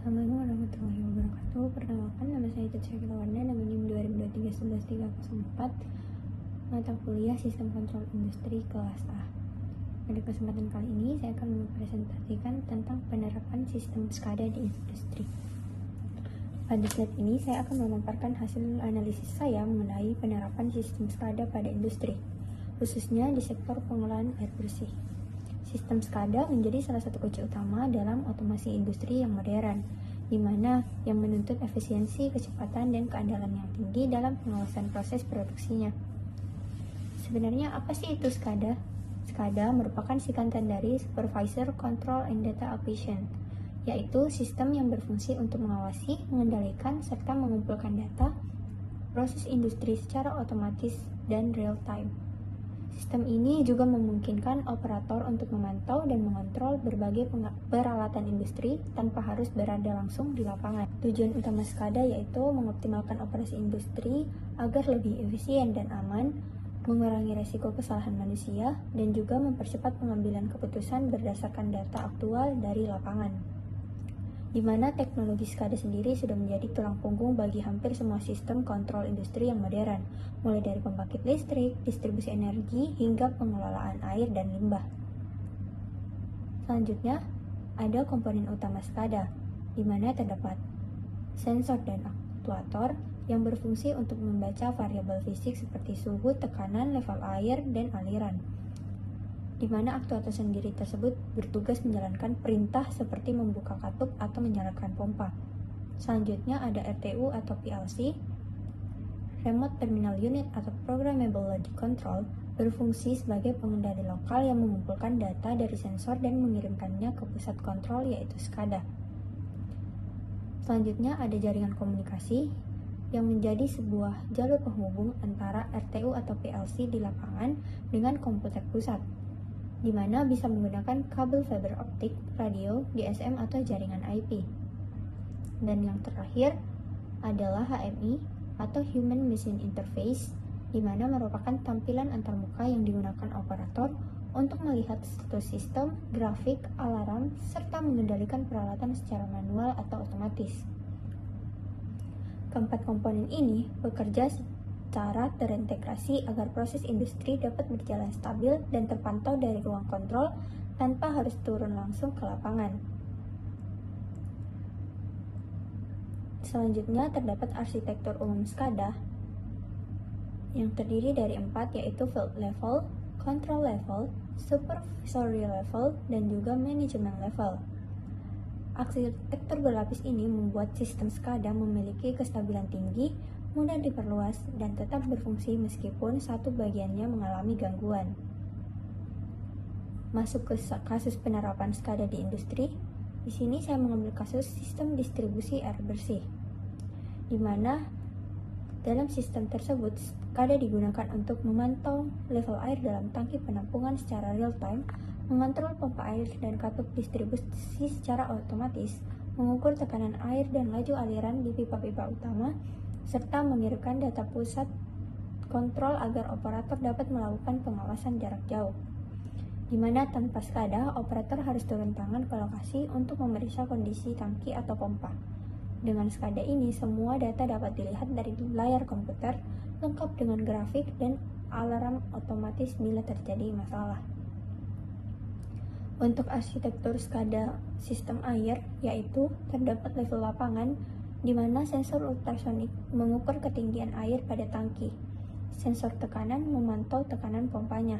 Assalamualaikum warahmatullahi wabarakatuh. Perkenalkan, nama saya Caca Kitawarna dengan NIM 2023-11304, mata kuliah Sistem Kontrol Industri kelas A. Pada kesempatan kali ini, saya akan mempresentasikan tentang penerapan sistem SCADA di industri. Pada slide ini, saya akan memaparkan hasil analisis saya mengenai penerapan sistem SCADA pada industri, khususnya di sektor pengolahan air bersih. Sistem SCADA menjadi salah satu kunci utama dalam otomasi industri yang modern, di mana yang menuntut efisiensi, kecepatan, dan keandalan yang tinggi dalam pengawasan proses produksinya. Sebenarnya apa sih itu SCADA? SCADA merupakan singkatan dari Supervisor Control and Data Acquisition, yaitu sistem yang berfungsi untuk mengawasi, mengendalikan, serta mengumpulkan data proses industri secara otomatis dan real-time. Sistem ini juga memungkinkan operator untuk memantau dan mengontrol berbagai peralatan industri tanpa harus berada langsung di lapangan. Tujuan utama SCADA yaitu mengoptimalkan operasi industri agar lebih efisien dan aman, mengurangi resiko kesalahan manusia, dan juga mempercepat pengambilan keputusan berdasarkan data aktual dari lapangan. Di mana teknologi SCADA sendiri sudah menjadi tulang punggung bagi hampir semua sistem kontrol industri yang modern, mulai dari pembangkit listrik, distribusi energi, hingga pengelolaan air dan limbah. Selanjutnya, ada komponen utama SCADA, di mana terdapat sensor dan aktuator yang berfungsi untuk membaca variabel fisik seperti suhu, tekanan, level air, dan aliran, di mana aktuator sendiri tersebut bertugas menjalankan perintah seperti membuka katup atau menyalakan pompa. Selanjutnya ada RTU atau PLC, Remote Terminal Unit atau Programmable Logic Control, berfungsi sebagai pengendali lokal yang mengumpulkan data dari sensor dan mengirimkannya ke pusat kontrol yaitu SCADA. Selanjutnya ada jaringan komunikasi yang menjadi sebuah jalur penghubung antara RTU atau PLC di lapangan dengan komputer pusat, di mana bisa menggunakan kabel fiber optik, radio, GSM, atau jaringan IP. Dan yang terakhir adalah HMI atau Human Machine Interface, di mana merupakan tampilan antarmuka yang digunakan operator untuk melihat status sistem, grafik, alarm, serta mengendalikan peralatan secara manual atau otomatis. Keempat komponen ini bekerja secara terintegrasi agar proses industri dapat berjalan stabil dan terpantau dari ruang kontrol tanpa harus turun langsung ke lapangan. Selanjutnya terdapat arsitektur umum SCADA yang terdiri dari 4, yaitu field level, control level, supervisory level, dan juga management level. Arsitektur berlapis ini membuat sistem SCADA memiliki kestabilan tinggi, mudah diperluas, dan tetap berfungsi meskipun satu bagiannya mengalami gangguan. Masuk ke kasus penerapan SCADA di industri. Di sini saya mengambil kasus sistem distribusi air bersih, di mana dalam sistem tersebut SCADA digunakan untuk memantau level air dalam tangki penampungan secara real-time, mengontrol pompa air dan katup distribusi secara otomatis, mengukur tekanan air dan laju aliran di pipa-pipa utama, serta mengirimkan data pusat kontrol agar operator dapat melakukan pengawasan jarak jauh, di mana tanpa SCADA, operator harus turun tangan ke lokasi untuk memeriksa kondisi tangki atau pompa. Dengan SCADA ini, semua data dapat dilihat dari layar komputer, lengkap dengan grafik dan alarm otomatis bila terjadi masalah. Untuk arsitektur SCADA sistem air, yaitu terdapat level lapangan, di mana sensor ultrasonik mengukur ketinggian air pada tangki. Sensor tekanan memantau tekanan pompanya.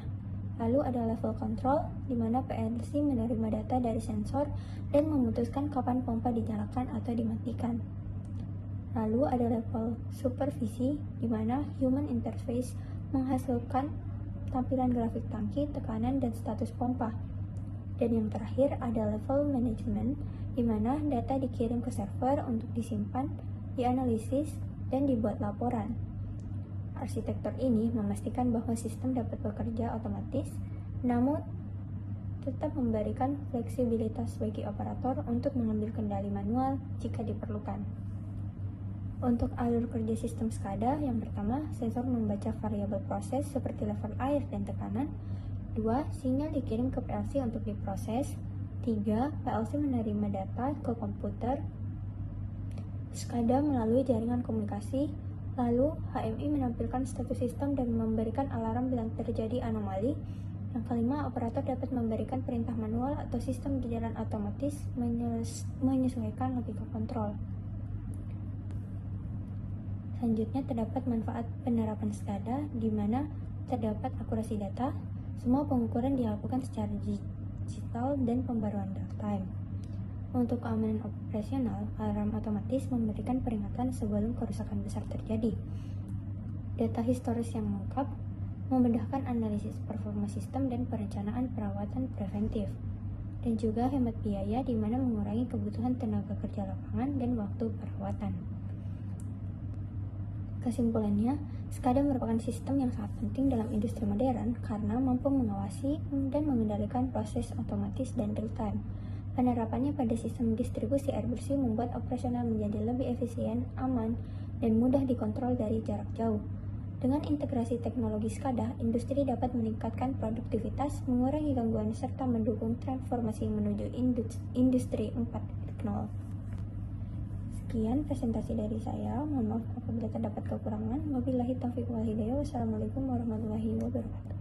Lalu ada level control, di mana PLC menerima data dari sensor dan memutuskan kapan pompa dinyalakan atau dimatikan. Lalu ada level supervisi, di mana human interface menghasilkan tampilan grafik tangki, tekanan, dan status pompa. Dan yang terakhir ada level management, di mana data dikirim ke server untuk disimpan, dianalisis, dan dibuat laporan. Arsitektur ini memastikan bahwa sistem dapat bekerja otomatis, namun tetap memberikan fleksibilitas bagi operator untuk mengambil kendali manual jika diperlukan. Untuk alur kerja sistem SCADA, yang pertama, sensor membaca variabel proses seperti level air dan tekanan. 2. Sinyal dikirim ke PLC untuk diproses. 3. PLC menerima data ke komputer SCADA melalui jaringan komunikasi. Lalu, HMI menampilkan status sistem dan memberikan alarm bila terjadi anomali. Yang kelima, operator dapat memberikan perintah manual atau sistem berjalan otomatis menyesuaikan logika kontrol. Selanjutnya, terdapat manfaat penerapan SCADA, di mana terdapat akurasi data. Semua pengukuran dilakukan secara digital dan pembaruan real time. Untuk keamanan operasional, alarm otomatis memberikan peringatan sebelum kerusakan besar terjadi. Data historis yang lengkap memudahkan analisis performa sistem dan perencanaan perawatan preventif. Dan juga hemat biaya di mana mengurangi kebutuhan tenaga kerja lapangan dan waktu perawatan. Kesimpulannya, SCADA merupakan sistem yang sangat penting dalam industri modern karena mampu mengawasi dan mengendalikan proses otomatis dan real time. Penerapannya pada sistem distribusi air bersih membuat operasional menjadi lebih efisien, aman, dan mudah dikontrol dari jarak jauh. Dengan integrasi teknologi SCADA, industri dapat meningkatkan produktivitas, mengurangi gangguan, serta mendukung transformasi menuju industri 4.0. Sekian presentasi dari saya. Mohon maaf apabila terdapat kekurangan. Wabillahi taufiq wal hidayah. Wassalamualaikum warahmatullahi wabarakatuh.